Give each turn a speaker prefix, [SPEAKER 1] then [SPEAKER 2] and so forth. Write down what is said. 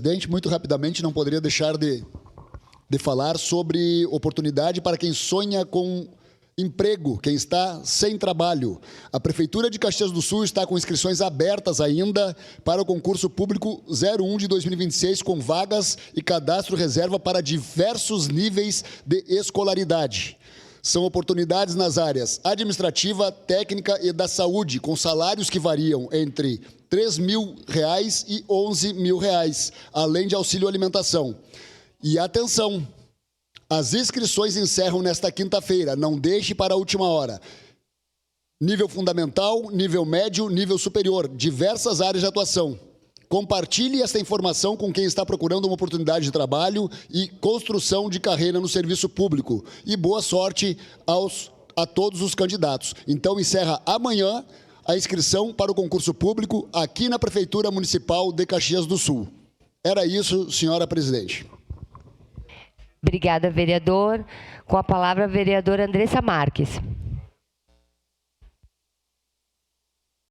[SPEAKER 1] Presidente, muito rapidamente, não poderia deixar de falar sobre oportunidade para quem sonha com emprego, quem está sem trabalho. A Prefeitura de Caxias do Sul está com inscrições abertas ainda para o concurso público 01 de 2026, com vagas e cadastro reserva para diversos níveis de escolaridade. São oportunidades nas áreas administrativa, técnica e da saúde, com salários que variam entre R$ 3.000 e R$ 11.000, além de auxílio alimentação. E atenção, as inscrições encerram nesta quinta-feira, não deixe para a última hora. Nível fundamental, nível médio, nível superior, diversas áreas de atuação. Compartilhe esta informação com quem está procurando uma oportunidade de trabalho e construção de carreira no serviço público. E boa sorte a todos os candidatos. Então, encerra amanhã a inscrição para o concurso público aqui na Prefeitura Municipal de Caxias do Sul. Era isso, senhora presidente.
[SPEAKER 2] Obrigada, vereador. Com a palavra, a vereadora Andressa Marques.